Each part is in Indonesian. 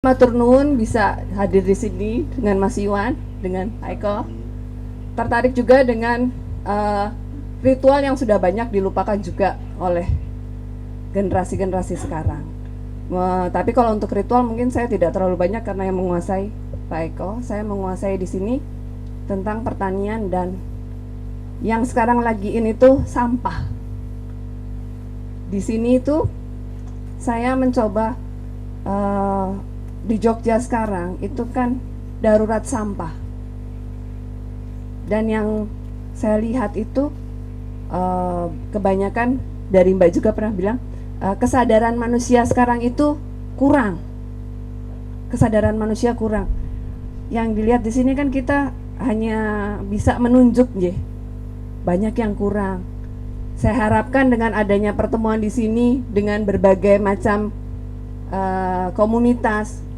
Matur nuwun bisa hadir di sini dengan Mas Iwan, dengan Pak Eko. Tertarik juga dengan ritual yang sudah banyak dilupakan juga oleh generasi-generasi sekarang. Tapi kalau untuk ritual mungkin saya tidak terlalu banyak karena yang menguasai Pak Eko. Saya menguasai di sini tentang pertanian dan yang sekarang lagi ini tuh sampah. Di sini itu saya mencoba di Jogja sekarang itu kan darurat sampah, dan yang saya lihat itu kebanyakan dari Mbak juga pernah bilang kesadaran manusia sekarang itu kurang, kesadaran manusia kurang. Yang dilihat di sini kan kita hanya bisa menunjuk, banyak yang kurang. Saya harapkan dengan adanya pertemuan di sini dengan berbagai macam komunitas,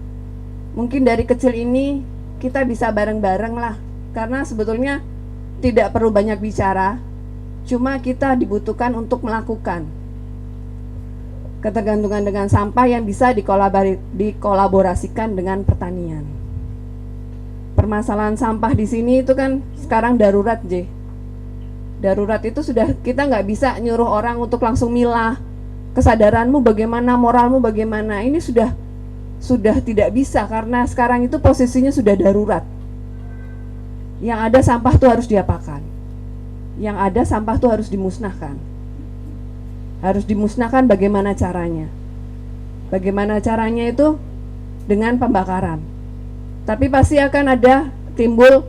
mungkin dari kecil ini kita bisa bareng-bareng lah, karena sebetulnya tidak perlu banyak bicara, cuma kita dibutuhkan untuk melakukan ketergantungan dengan sampah yang bisa dikolaborasikan dengan pertanian. Permasalahan sampah di sini itu kan sekarang darurat, darurat itu sudah, kita nggak bisa nyuruh orang untuk langsung milah, kesadaranmu bagaimana, moralmu bagaimana, ini sudah tidak bisa karena sekarang itu posisinya sudah darurat. Yang ada sampah tuh harus diapakan, yang ada sampah tuh harus dimusnahkan. Harus dimusnahkan, bagaimana caranya? Bagaimana caranya itu dengan pembakaran. Tapi pasti akan ada timbul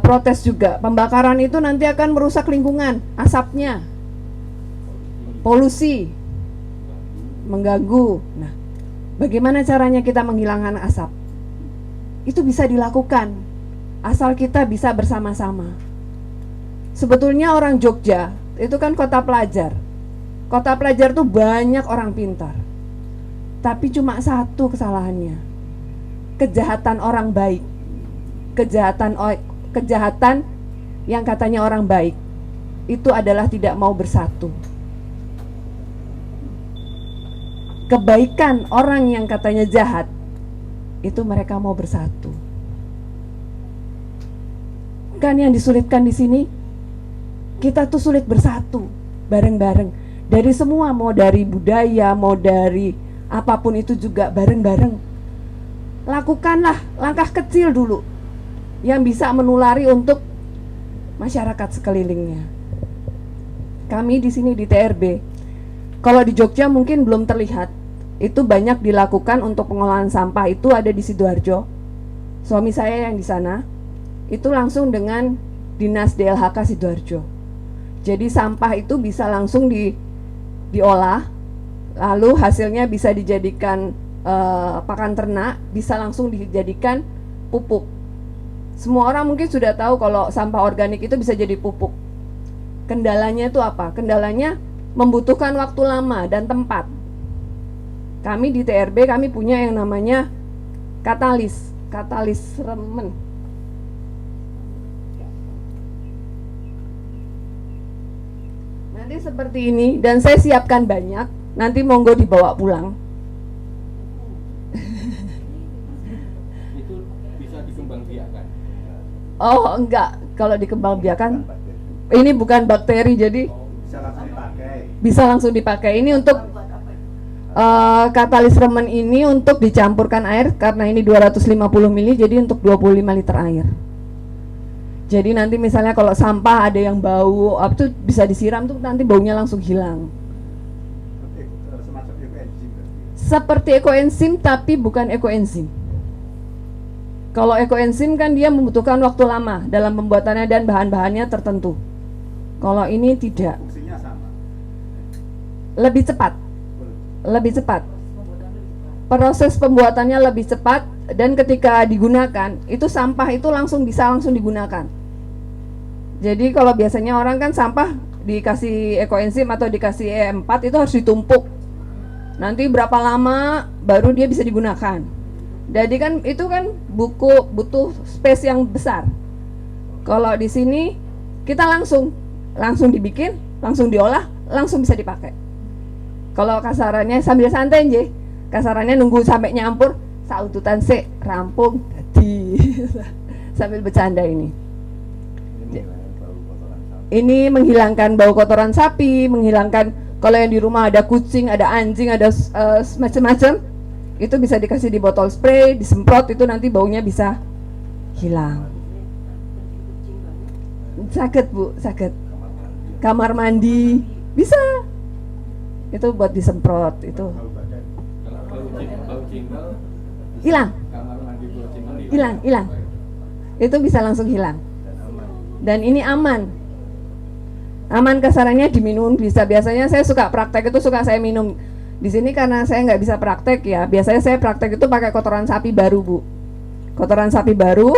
protes juga. Pembakaran itu nanti akan merusak lingkungan, asapnya, polusi, mengganggu. Nah, bagaimana caranya kita menghilangkan asap? Itu bisa dilakukan, asal kita bisa bersama-sama. Sebetulnya orang Jogja itu kan kota pelajar. Kota pelajar tuh banyak orang pintar. Tapi cuma satu kesalahannya, kejahatan orang baik. Kejahatan yang katanya orang baik itu adalah tidak mau bersatu. Kebaikan orang yang katanya jahat itu mereka mau bersatu. Kan yang disulitkan di sini, kita tuh sulit bersatu bareng-bareng. Dari semua, mau dari budaya, mau dari apapun itu juga bareng-bareng. Lakukanlah langkah kecil dulu yang bisa menulari untuk masyarakat sekelilingnya. Kami di sini di TRB, kalau di Jogja mungkin belum terlihat, itu banyak dilakukan untuk pengolahan sampah itu ada di Sidoarjo. Suami saya yang di sana, itu langsung dengan Dinas DLHK Sidoarjo. Jadi sampah itu bisa langsung diolah, lalu hasilnya bisa dijadikan pakan ternak, bisa langsung dijadikan pupuk. Semua orang mungkin sudah tahu kalau sampah organik itu bisa jadi pupuk. Kendalanya itu apa? Kendalanya membutuhkan waktu lama dan tempat. Kami di TRB kami punya yang namanya katalis remen. Nanti seperti ini, dan saya siapkan banyak. Nanti monggo dibawa pulang. Itu bisa dikembangbiakan. Oh enggak, kalau dikembangbiakan ini bukan bakteri, jadi bisa langsung dipakai. Ini untuk katalis remen ini untuk dicampurkan air, karena ini 250 ml, jadi untuk 25 liter air. Jadi nanti misalnya kalau sampah ada yang bau, itu bisa disiram tuh, nanti baunya langsung hilang. Seperti ekoenzim, tapi bukan ekoenzim. Kalau ekoenzim kan dia membutuhkan waktu lama dalam pembuatannya dan bahan-bahannya tertentu. Kalau ini tidak. Fungsinya sama. Lebih cepat. Lebih cepat. Proses pembuatannya lebih cepat, dan ketika digunakan itu sampah itu bisa langsung digunakan. Jadi kalau biasanya orang kan sampah dikasih ekoenzim atau dikasih E4 itu harus ditumpuk. Nanti berapa lama baru dia bisa digunakan. Jadi kan itu kan butuh space yang besar. Kalau di sini kita langsung dibikin, langsung diolah, langsung bisa dipakai. Kalau kasarannya sambil santai, kasarannya nunggu sampai nyampur, saututan sik rampung dadi sambil bercanda ini. Ini menghilangkan bau kotoran sapi, menghilangkan kalau yang di rumah ada kucing, ada anjing, ada macam-macam, itu bisa dikasih di botol spray, disemprot, itu nanti baunya bisa hilang. Sakit Bu, sakit. Kamar mandi bisa, itu buat disemprot itu Kalau bau jengkol hilang, kamar mandi bau jengkol hilang, itu bisa langsung hilang. Dan ini aman kasarannya diminum bisa. Biasanya saya suka praktek itu suka saya minum di sini karena saya nggak bisa praktek ya. Biasanya saya praktek itu pakai kotoran sapi baru Bu, kotoran sapi baru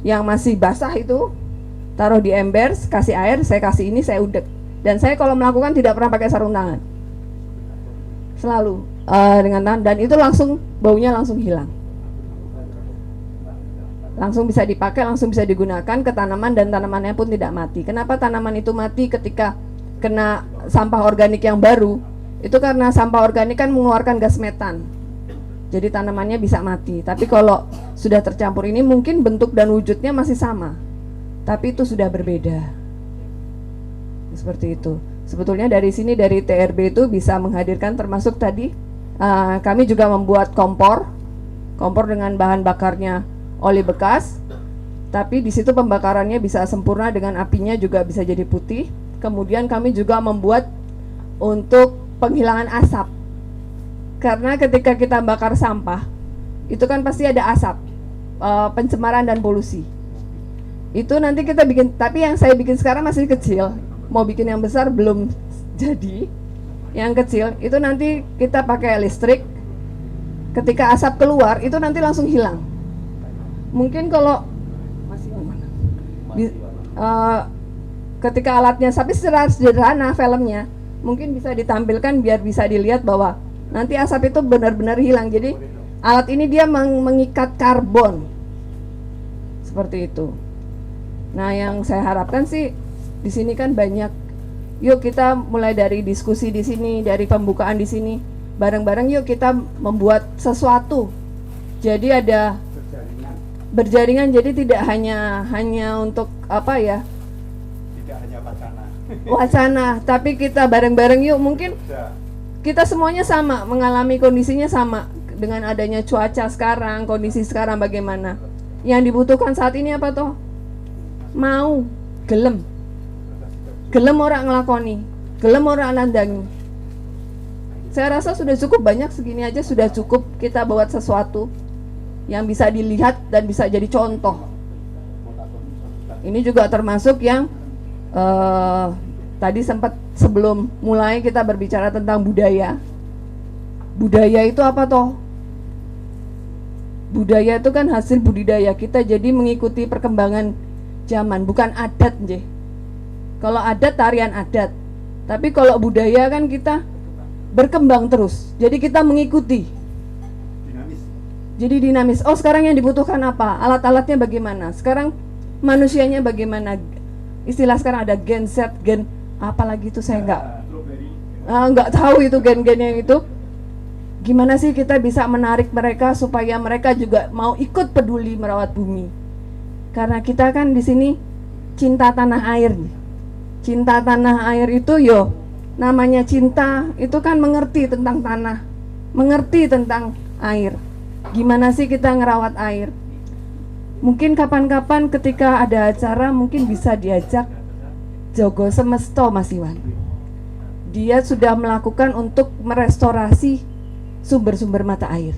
yang masih basah itu taruh di ember, kasih air, saya kasih ini, saya udek. Dan saya kalau melakukan tidak pernah pakai sarung tangan, selalu dengan tangan, dan itu langsung baunya langsung hilang, langsung bisa dipakai, langsung bisa digunakan ke tanaman dan tanamannya pun tidak mati. Kenapa tanaman itu mati ketika kena sampah organik yang baru? Itu karena sampah organik kan mengeluarkan gas metan, jadi tanamannya bisa mati. Tapi kalau sudah tercampur ini mungkin bentuk dan wujudnya masih sama, tapi itu sudah berbeda. Seperti itu. Sebetulnya dari sini, dari TRB itu bisa menghadirkan, termasuk tadi kami juga membuat kompor dengan bahan bakarnya oli bekas, tapi di situ pembakarannya bisa sempurna dengan apinya juga bisa jadi putih. Kemudian kami juga membuat untuk penghilangan asap, karena ketika kita bakar sampah itu kan pasti ada asap, pencemaran dan polusi. Itu nanti kita bikin, tapi yang saya bikin sekarang masih kecil, mau bikin yang besar belum jadi. Yang kecil itu nanti kita pakai listrik, ketika asap keluar itu nanti langsung hilang. Mungkin kalau masih mana? Ketika alatnya, tapi secara sederhana filmnya mungkin bisa ditampilkan biar bisa dilihat bahwa nanti asap itu benar-benar hilang. Jadi alat ini dia mengikat karbon seperti itu. Nah, yang saya harapkan sih di sini kan banyak. Yuk kita mulai dari diskusi di sini, dari pembukaan di sini, bareng-bareng yuk kita membuat sesuatu. Jadi ada berjaringan, jadi tidak hanya untuk apa ya? Tidak hanya wacana, tapi kita bareng-bareng yuk. Mungkin kita semuanya sama, mengalami kondisinya sama dengan adanya cuaca sekarang, kondisi sekarang bagaimana. Yang dibutuhkan saat ini apa toh? Mau, gelem orang ngelakoni, gelem orang nandangi. Saya rasa sudah cukup banyak, segini aja sudah cukup kita buat sesuatu yang bisa dilihat dan bisa jadi contoh. Ini juga termasuk yang tadi sempat sebelum mulai kita berbicara tentang budaya. Budaya itu apa toh? Budaya itu kan hasil budidaya kita, jadi mengikuti perkembangan zaman, bukan adat nje. Kalau adat tarian adat, tapi kalau budaya kan kita berkembang terus. Jadi kita mengikuti. Jadi dinamis. Oh, sekarang yang dibutuhkan apa? Alat-alatnya bagaimana? Sekarang manusianya bagaimana? Istilah sekarang ada gen Z, gen apalagi itu saya nggak tahu itu gen-gen yang itu. Gimana sih kita bisa menarik mereka supaya mereka juga mau ikut peduli merawat bumi? Karena kita kan di sini cinta tanah air. Cinta tanah air itu namanya cinta itu kan mengerti tentang tanah, mengerti tentang air. Gimana sih kita ngerawat air? Mungkin kapan-kapan ketika ada acara mungkin bisa diajak Jogo Semesto Mas Iwan. Dia sudah melakukan untuk merestorasi sumber-sumber mata air.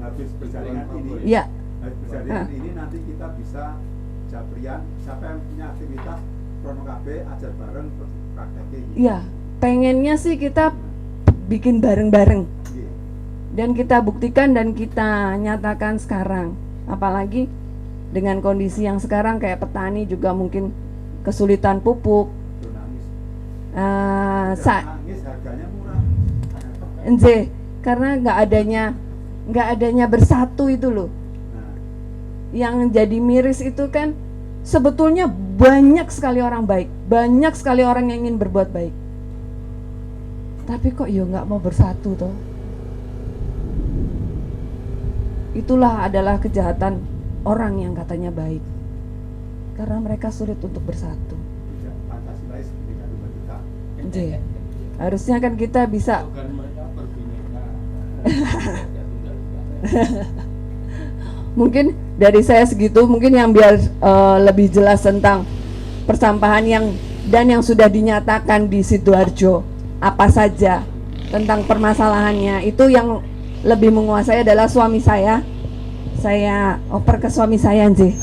Habis berjaringan ini. Ya. Habis berjaringan ini nanti kita bisa japrian, siapa yang punya aktivitas Prono KB ajar bareng prakteknya. Iya, pengennya sih kita bikin bareng-bareng. Dan kita buktikan dan kita nyatakan sekarang. Apalagi dengan kondisi yang sekarang kayak petani juga mungkin kesulitan pupuk. Harganya murah. Karena nggak adanya bersatu itu loh. Yang jadi miris itu kan sebetulnya banyak sekali orang baik, banyak sekali orang yang ingin berbuat baik. Tapi kok nggak mau bersatu toh? itulah adalah kejahatan orang yang katanya baik, karena mereka sulit untuk bersatu. Tidak Pancasilais, tidak Tunggal Ika. J. Harusnya kan kita bisa Bukan mereka berbineka. mungkin dari saya segitu, mungkin yang biar lebih jelas tentang persampahan yang sudah dinyatakan di Sidoarjo apa saja tentang permasalahannya, itu yang lebih menguasai adalah suami saya. Saya oper ke suami saya, J.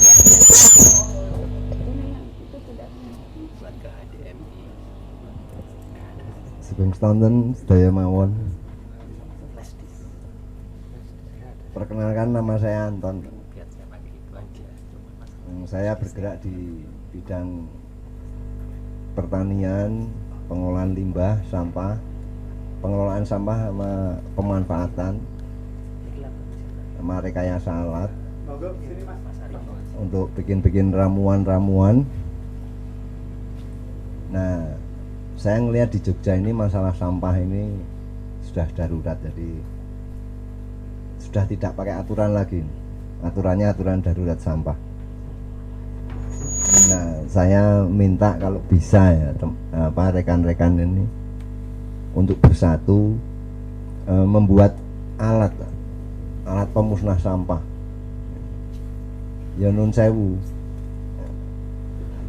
Sugeng Stonten sedaya mawon. Perkenalkan, nama saya Anton. Saya bergerak di bidang pertanian, pengolahan limbah, sampah, pengelolaan sampah sama pemanfaatan, sama rekayasa alat Monggo sini Mas. untuk bikin ramuan-ramuan. Nah, saya ngelihat di Jogja ini masalah sampah ini sudah darurat, jadi sudah tidak pakai aturan lagi. Aturannya aturan darurat sampah. Nah, saya minta kalau bisa ya rekan-rekan ini untuk bersatu membuat alat pemusnah sampah. Ya nun sewu.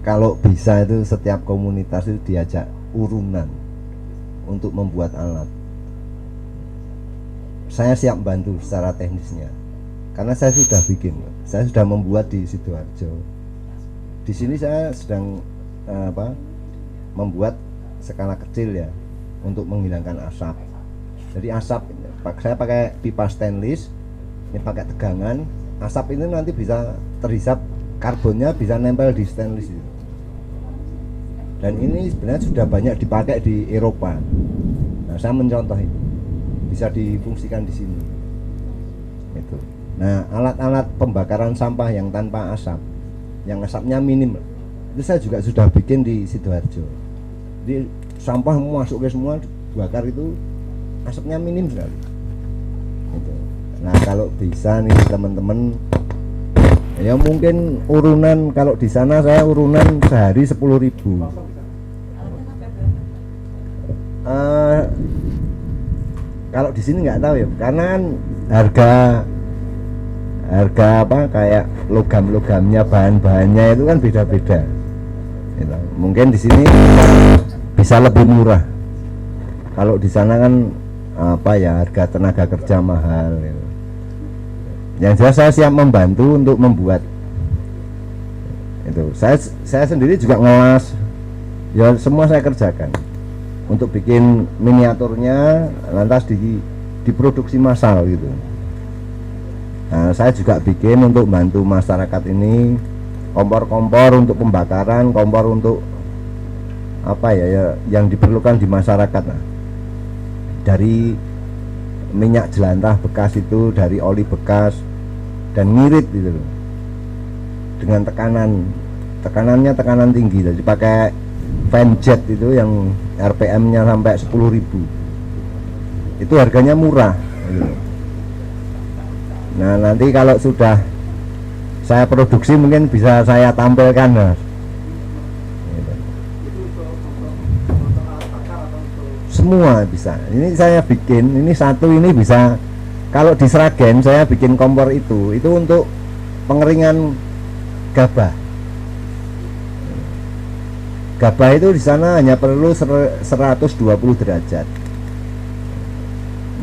Kalau bisa itu setiap komunitas itu diajak urunan untuk membuat alat. Saya siap bantu secara teknisnya, karena saya sudah bikin, saya sudah membuat di Sidoarjo. Di sini saya sedang membuat skala kecil ya, untuk menghilangkan asap. Jadi asap, saya pakai pipa stainless, ini pakai tegangan. Asap ini nanti bisa terhisap, karbonnya bisa nempel di stainless itu. Dan ini sebenarnya sudah banyak dipakai di Eropa. Nah, saya mencontoh itu, bisa difungsikan di sini. Itu. Nah, alat-alat pembakaran sampah yang tanpa asap, yang asapnya minim, itu saya juga sudah bikin di Sidoarjo. Jadi sampah masuk ke semua bakar itu asapnya minim sekali. Gitu. Nah, kalau bisa nih teman-teman, ya mungkin urunan, kalau di sana saya urunan sehari 10.000. Kalau di sini nggak tahu ya, karena kan harga apa kayak logam-logamnya, bahan-bahannya itu kan beda-beda. Gitu. Mungkin di sini bisa lebih murah. Kalau di sana kan apa ya, harga tenaga kerja mahal. Gitu. Yang jelas saya siap membantu untuk membuat. Itu saya sendiri juga ngelas, ya semua saya kerjakan. Untuk bikin miniaturnya, lantas diproduksi massal gitu. Nah, saya juga bikin untuk bantu masyarakat ini, kompor-kompor untuk pembakaran, kompor untuk apa ya yang diperlukan di masyarakat. Nah, dari minyak jelantah bekas itu, dari oli bekas, dan ngirit gitu loh, dengan tekanannya tekanan tinggi. Jadi pakai fan jet itu yang RPM-nya sampai 10.000. Itu harganya murah gitu. Nah, nanti kalau sudah saya produksi mungkin bisa saya tampilkan, Mas. Gitu. Semua bisa. Ini saya bikin, ini satu ini bisa. Kalau di Sragen saya bikin kompor itu untuk pengeringan gabah. Gabah itu di sana hanya perlu 120 derajat.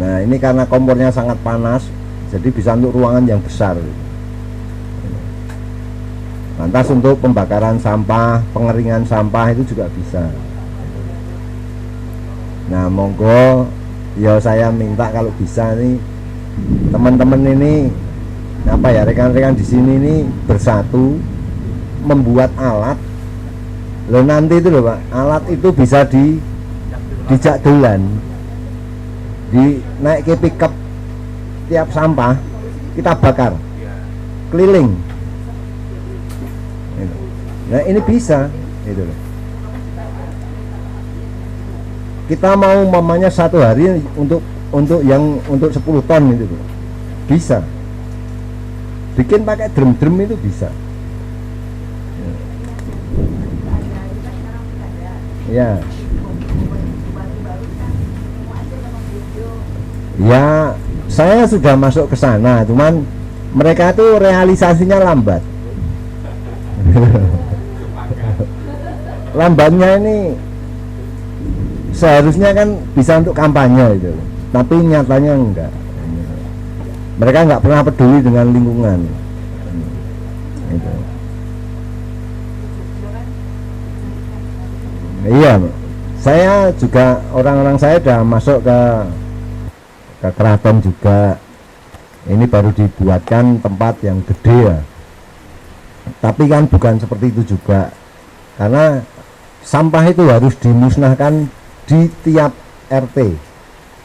Nah, ini karena kompornya sangat panas, jadi bisa untuk ruangan yang besar. Lantas untuk pembakaran sampah, pengeringan sampah itu juga bisa. Nah, monggo ya saya minta kalau bisa nih teman-teman ini apa ya, rekan-rekan di sini ini bersatu membuat alat. Loh, nanti itu loh Pak, alat itu bisa dijak dolan, naik ke pickup, tiap sampah kita bakar keliling. Nah, ini bisa itu loh. Kita mau mamanya satu hari untuk 10 ton itu loh. Bisa. bikin pakai drum itu bisa. Ya. Ya, saya sudah masuk ke sana, cuman mereka tuh realisasinya lambat. Lambatnya ini seharusnya kan bisa untuk kampanye itu, tapi nyatanya enggak. Mereka nggak pernah peduli dengan lingkungan. Itu. Iya, saya juga orang-orang saya udah masuk ke keraton juga. Ini baru dibuatkan tempat yang gede ya. Tapi kan bukan seperti itu juga, karena sampah itu harus dimusnahkan di tiap RT,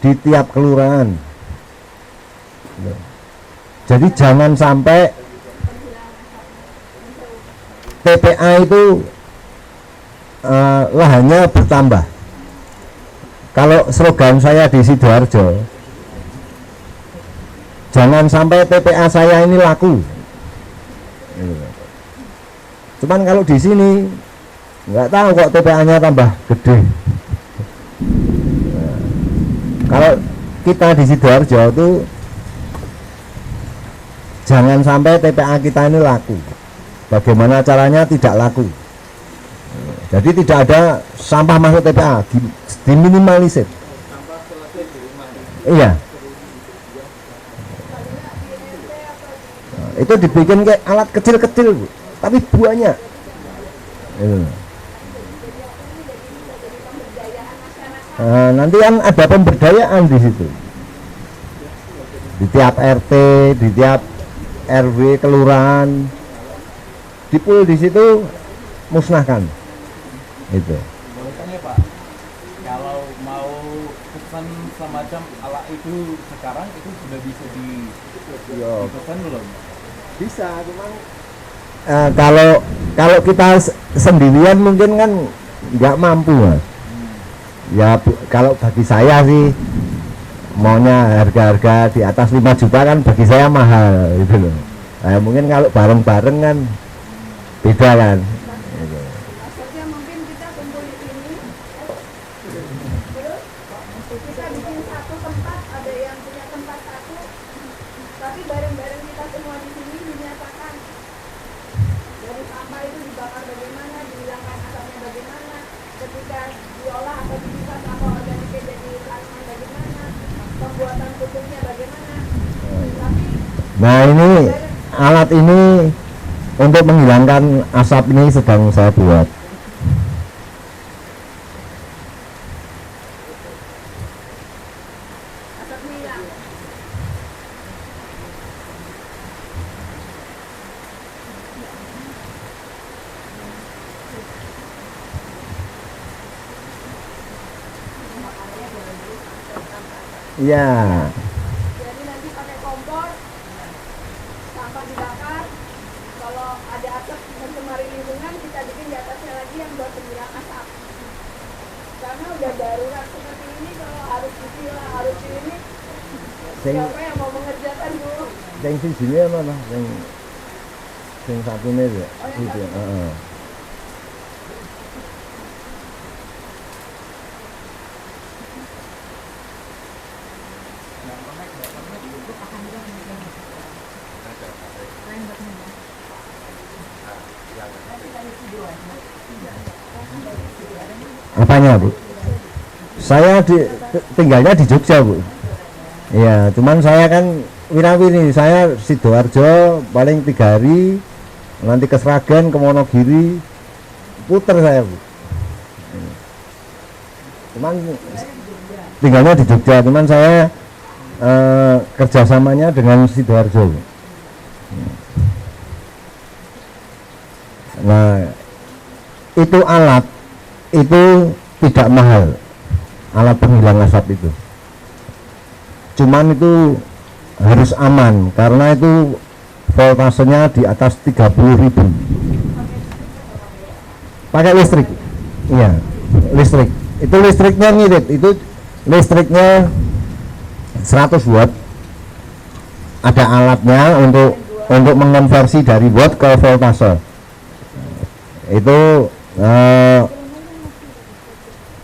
di tiap kelurahan. Jadi jangan sampai TPA itu lahannya bertambah. Kalau slogan saya di Sidoarjo, jangan sampai TPA saya ini laku. Cuman kalau di sini nggak tahu kok TPA-nya tambah gede. Nah, kalau kita di Sidoarjo itu jangan sampai TPA kita ini laku. Bagaimana caranya tidak laku? Jadi tidak ada sampah masuk TPA, diminimalisir. Sampah selesai di rumah. Iya. Nah, itu dibikin kayak alat kecil-kecil, Bu, tapi banyak. Nah, nanti kan ada pemberdayaan di situ. Di tiap RT, di tiap RW, kelurahan, dipul di situ, musnahkan. Itu. Boleh tanya Pak, kalau mau pesan semacam ala itu sekarang itu sudah bisa dipesan belum? Bisa, cuman kalau kita sendirian mungkin kan nggak mampu, Mas. Ya kalau bagi saya sih maunya harga-harga di atas 5 juta kan bagi saya mahal gitu loh. Nah, mungkin kalau bareng-bareng kan beda kan. Gitu. Maksudnya mungkin kita kumpul di sini, terus kita bikin satu tempat, ada yang punya tempat satu, tapi bareng-bareng kita semua di sini menyatakan dari sampah itu dibakar bagaimana, dihilangkan asapnya bagaimana, ketika diolah atau dipisah sampah organiknya jadi tanaman bagaimana, pembuatan pupuknya bagaimana. Tapi Nah ini alat ini untuk menghilangkan asap ini sedang saya buat. asapnya hilang. Iya. Jadi nanti pakai kompor, sampah dibakar. Kalau ada asap mencemari lingkungan, kita bikin di atasnya lagi yang buat penghilang asap. Karena udah darurat seperti ini, kalau harus dipilah, harus ini, siapa yang mau mengerjakan dulu? Yang di sini mana? Yang satu ini ya. Oh, yang Gitu. satu. Apanya, Bu? Saya tinggalnya di Jogja, Bu. Iya, cuman saya kan wirawiri, saya Sidoarjo paling 3 hari, nanti ke Sragen, ke Monogiri, puter saya, Bu. Cuman tinggalnya di Jogja, cuman saya kerjasamanya dengan Sidoarjo, Bu. Nah, itu alat itu tidak mahal, alat penghilang asap itu. Cuman itu harus aman karena itu voltasenya di atas 30.000. Pakai listrik. Iya, listrik. Itu listriknya ngirit, itu listriknya 100 watt. Ada alatnya untuk untuk mengonversi dari watt ke voltase. Itu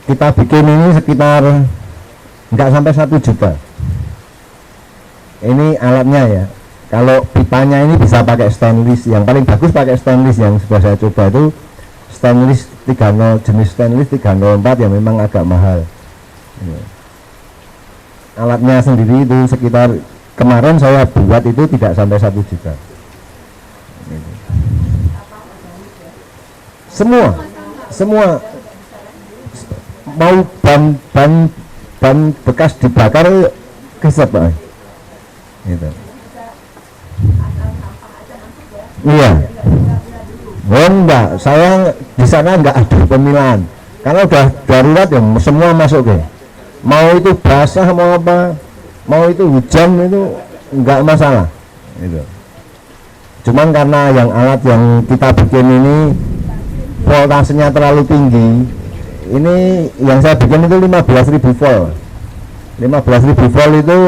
kita bikin ini sekitar nggak sampai 1 juta. Ini alatnya ya. Kalau pipanya ini bisa pakai stainless, yang paling bagus pakai stainless, yang sudah saya coba itu stainless 30, jenis stainless 304 yang memang agak mahal. Alatnya sendiri itu sekitar, kemarin saya buat itu tidak sampai 1 juta. Semua mau ban bekas dibakar kesep, Pak. Gitu. Iya. Oh enggak, saya di sana enggak ada pemilahan. Karena udah darurat ya, semua masuk ke. Mau itu basah mau apa, mau itu hujan itu enggak masalah. Gitu. Cuman karena yang alat yang kita bikin ini voltasenya terlalu tinggi. Ini yang saya bikin itu 15.000 volt. 15.000 volt itu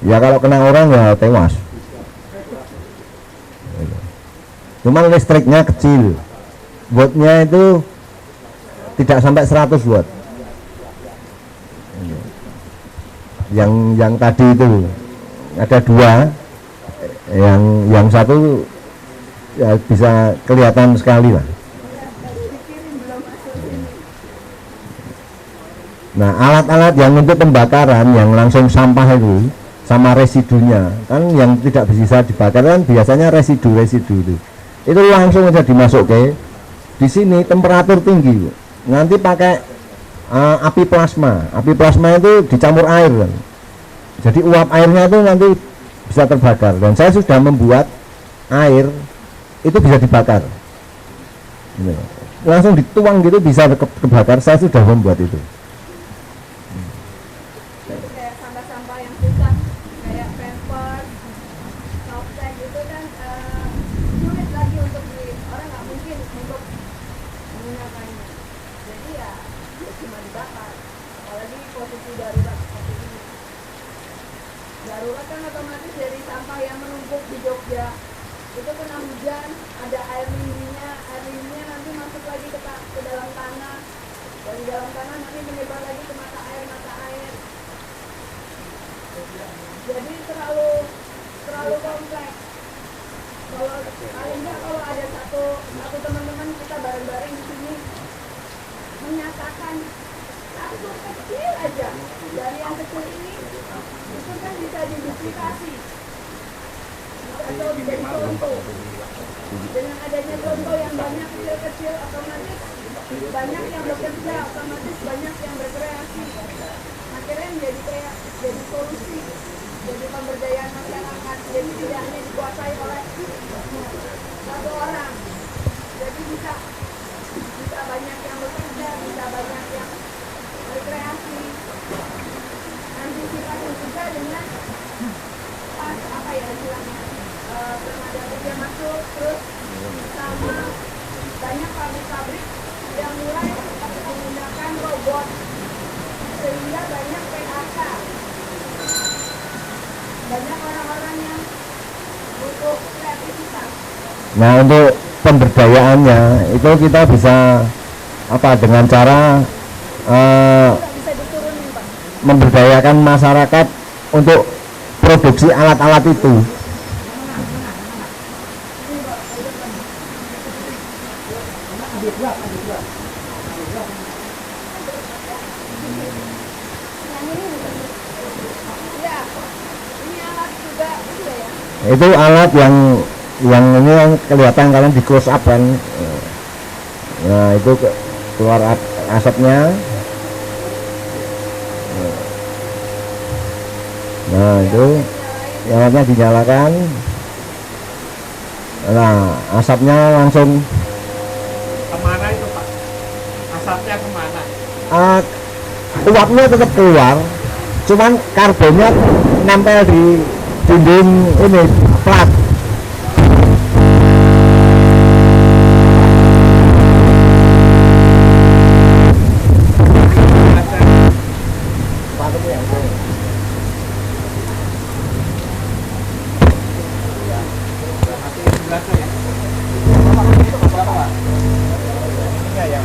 ya kalau kena orang ya tewas. Cuman listriknya kecil, wattnya itu tidak sampai 100 watt. Yang tadi itu ada 2, yang satu ya bisa kelihatan sekali lah. Nah, alat-alat yang untuk pembakaran yang langsung sampah itu sama residunya kan yang tidak bisa dibakar kan biasanya residu itu langsung aja dimasuk ke di sini temperatur tinggi, nanti pakai api plasma itu dicampur air kan. Jadi uap airnya itu nanti bisa terbakar, dan saya sudah membuat air itu bisa dibakar gitu. Langsung dituang gitu bisa kebakar, saya sudah membuat itu. Kayak sampah-sampah yang susah kayak pampers, softtek itu kan sulit lagi untuk orang nggak mungkin untuk menggunakannya. Jadi ya cuma dibakar. Apalagi posisi darurat seperti ini. Darurat kan otomatis dari sampah yang menumpuk di Jogja itu kena hujan, ada air lindihnya nanti masuk lagi ke dalam tanah, dan di dalam tanah nanti menyebar lagi ke mata air. Jadi terlalu kompleks. Kalau ada satu teman-teman kita bareng-bareng di sini menyatakan satu kecil aja dari yang kecil ini, itu kan bisa diduplikasi, bisa jadi contoh. Dengan adanya contoh yang banyak kecil-kecil, otomatis banyak yang bekerja, otomatis banyak yang berkreasi. Akhirnya jadi solusi, jadi pemberdayaan masyarakat. Jadi tidak hanya dikuasai oleh satu orang. Jadi bisa banyak yang bekerja, bisa banyak yang berkreasi. Antisipasi juga dengan apa ya istilahnya, tenaga kerja masuk, terus sama banyak pabrik-pabrik yang mulai menggunakan robot, sehingga banyak PHK, banyak orang-orang yang butuh kreativitas. Nah, untuk pemberdayaannya itu kita bisa dengan cara Bisa diturunin, Pak. memberdayakan masyarakat untuk produksi alat-alat itu. Yang ini ya, ini alat juga itu ya. Itu alat yang ini yang kelihatan kalian di close up kan. Nah, itu keluar asapnya. Nah, itu alatnya dinyalakan. Nah, asapnya langsung Kemana itu Pak? Asapnya kemana? uapnya tetap keluar, cuman karbonnya nempel di dinding ini plat. baterai ya. Bapak itu berapa Pak? Ininya yang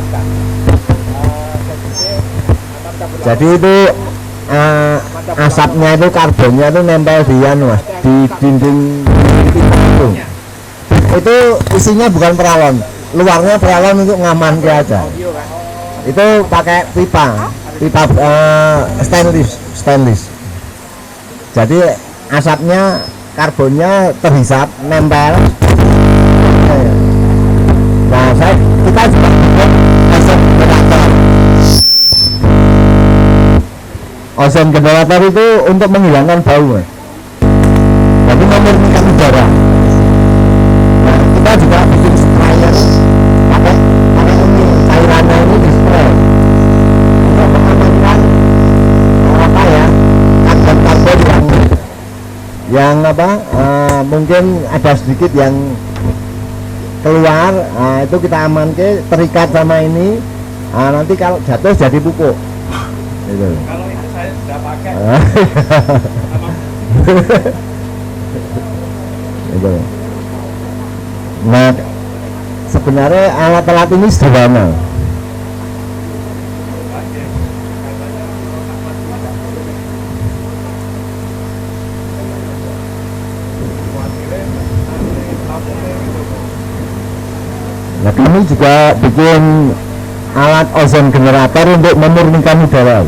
bukan. Jadi itu asapnya itu karbonnya itu nempel di mas, di dinding pipa itu. Itu isinya bukan peralon, luarnya peralon untuk ngaman ke aja. Itu pakai pipa stainless. Jadi asapnya karbonnya terhisap nempel. Nah kita juga butuh asap generator. Ozon generator itu untuk menghilangkan bau, mas. Jadi memurnikan udara. Nah, kita juga bikin sprayer pakai ini cairannya ini di spray untuk mengamankan karbon yang mungkin ada sedikit yang keluar. Itu kita amankan, terikat sama ini. Nanti kalau jatuh jadi pupuk. Gitu. Kalau itu saya sudah pakai. Gitu. Nah, sebenarnya alat-alat ini sederhana. Nah, kami juga bikin alat ozon generator untuk memurnikan udara.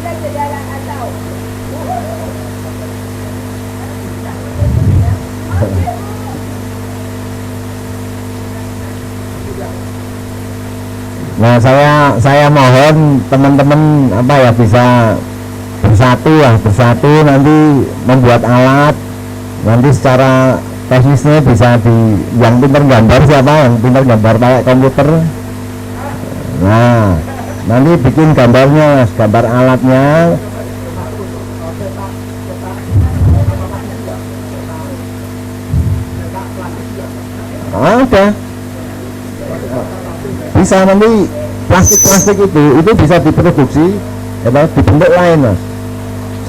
Jadi alat atau Nah, saya mohon teman-teman bisa bersatu nanti membuat alat, nanti secara teknisnya bisa yang pintar gambar siapa yang pintar gambar pakai komputer. Nah, nanti bikin gambarnya, mas, gambar alatnya. Ada. Bisa nanti plastik itu bisa diproduksi dibentuk lain, mas.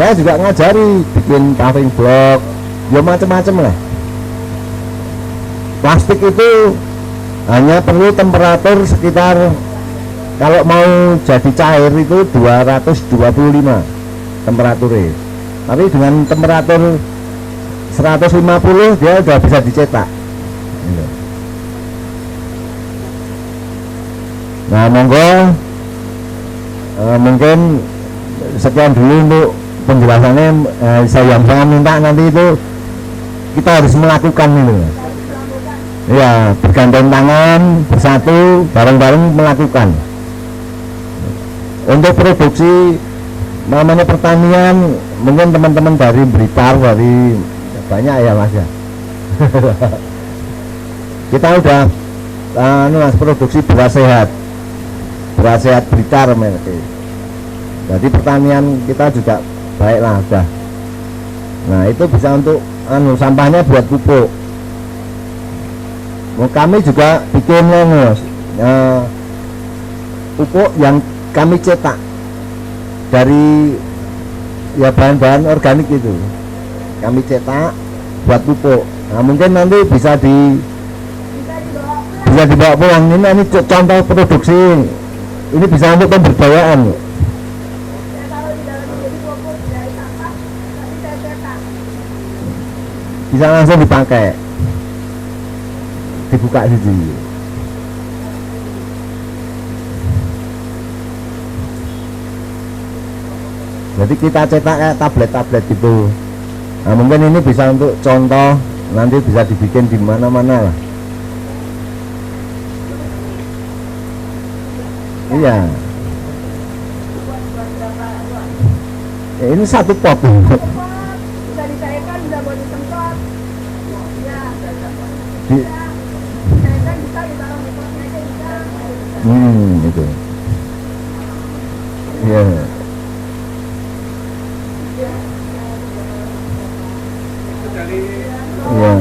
Saya juga ngajari bikin paving block, ya macam-macam lah. Plastik itu hanya perlu temperatur sekitar, kalau mau jadi cair itu 225 temperaturnya. Tapi dengan temperatur 150 dia udah bisa dicetak. Nah, monggo mungkin sekian dulu untuk penjelasannya. Saya minta nanti itu kita harus melakukan itu, ya, bergandengan tangan, bersatu, bareng-bareng melakukan. Untuk produksi namanya pertanian, mungkin teman-teman dari Blitar, dari banyak ya, mas ya. Kita udah mas, produksi beras sehat Blitar mereka. Jadi pertanian kita juga baik lah udah. Nah, itu bisa untuk sampahnya buat pupuk. Kami juga bikin pupuk yang kami cetak dari ya bahan-bahan organik itu. Kami cetak buat pupuk. Nah, mungkin nanti bisa dibawa pulang. Ini contoh produksi. Ini bisa untuk pemberdayaan. kalau di dalam menjadi pupuk dari sampah, tapi saya cetak. Bisa langsung dipakai, dibuka siji. Jadi kita cetak kayak tablet gitu. Nah, mungkin ini bisa untuk contoh, nanti bisa dibikin di mana-mana lah. Iya. Ya, ini satu pot. Bisa dicairkan, bisa buat disemprot. Ya, dicairkan bisa ditaruh di potnya aja bisa. Itu. Iya. Iya.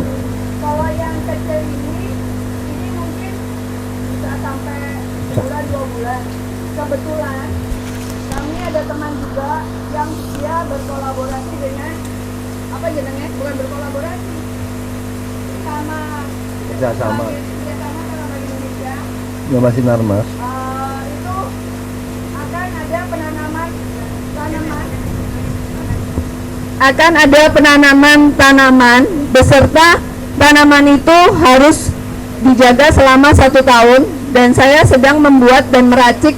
Kalau yang kecil ini mungkin bisa sampai sebulan 2 bulan. Kebetulan kami ada teman juga yang dia berkolaborasi dengan apa jenengnya, bukan berkolaborasi, sama Kerjasama. kerjasama sama Bank Indonesia. Ya masih Narmas. Itu akan ada penanaman tanaman. Akan ada penanaman tanaman beserta tanaman itu harus dijaga selama 1 tahun, dan saya sedang membuat dan meracik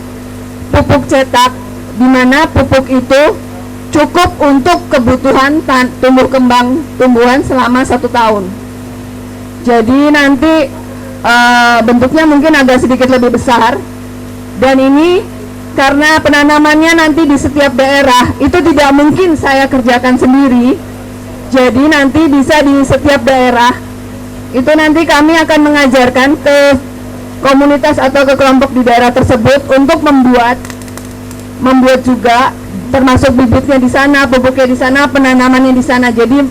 pupuk cetak, di mana pupuk itu cukup untuk kebutuhan tumbuh kembang tumbuhan selama 1 tahun. Jadi nanti bentuknya mungkin agak sedikit lebih besar, dan ini karena penanamannya nanti di setiap daerah itu tidak mungkin saya kerjakan sendiri. Jadi nanti bisa di setiap daerah itu nanti kami akan mengajarkan ke komunitas atau ke kelompok di daerah tersebut untuk membuat juga, termasuk bibitnya di sana, pupuknya di sana, penanamannya di sana. Jadi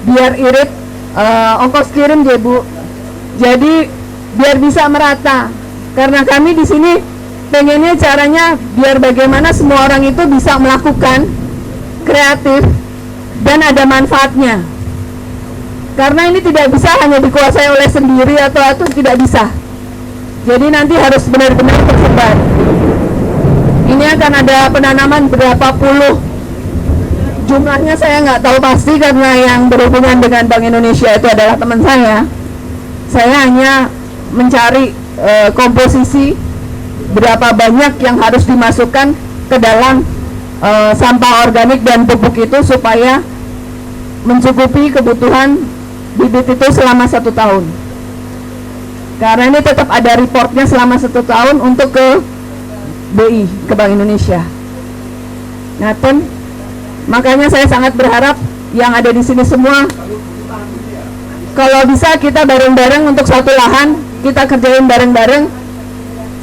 biar irit ongkos kirim ya Bu. Jadi biar bisa merata. Karena kami di sini pengennya caranya biar bagaimana semua orang itu bisa melakukan kreatif dan ada manfaatnya. Karena ini tidak bisa hanya dikuasai oleh sendiri atau tidak bisa. Jadi nanti harus benar-benar tersebar. Ini akan ada penanaman berapa puluh, jumlahnya saya nggak tahu pasti karena yang berhubungan dengan Bank Indonesia itu adalah teman saya. Saya hanya mencari komposisi berapa banyak yang harus dimasukkan ke dalam sampah organik dan pupuk itu supaya mencukupi kebutuhan bibit itu selama 1 tahun. Karena ini tetap ada reportnya selama 1 tahun untuk ke BI, ke Bank Indonesia. Ngaten, makanya saya sangat berharap yang ada di sini semua, kalau bisa kita bareng-bareng untuk satu lahan, kita kerjain bareng-bareng.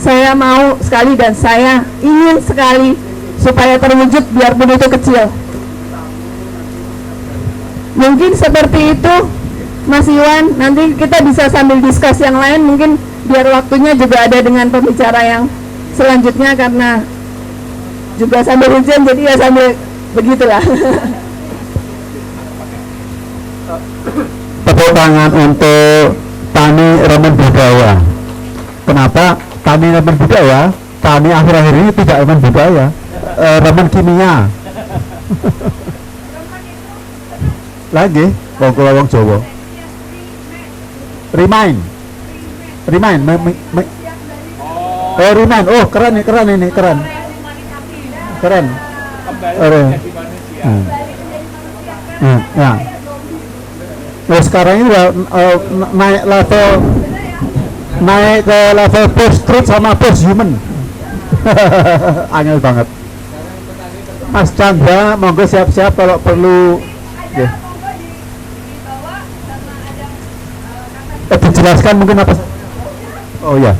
Saya mau sekali dan saya ingin sekali supaya terwujud biarpun itu kecil. Mungkin seperti itu Mas Iwan, nanti kita bisa sambil diskus yang lain, mungkin biar waktunya juga ada dengan pembicara yang selanjutnya, karena juga sambil hujan jadi ya sambil begitulah. Tepuk tangan untuk Tani Remen Budaya. Kenapa Tani Remen Budaya? Tani akhir-akhir ini tidak remen budaya, remen kimia. Lagi wong kula wong Jawa. Remind. Oh, remind. Oh, keren nih, keren ini, keren. Keren. Kembali menjadi manusia. Ya. Nah, sekarang ini udah naik ke level post truth sama post human. Angel banget. Mas Chandra, monggo siap-siap kalau perlu. Ya. Dijelaskan mungkin apa? Oh ya.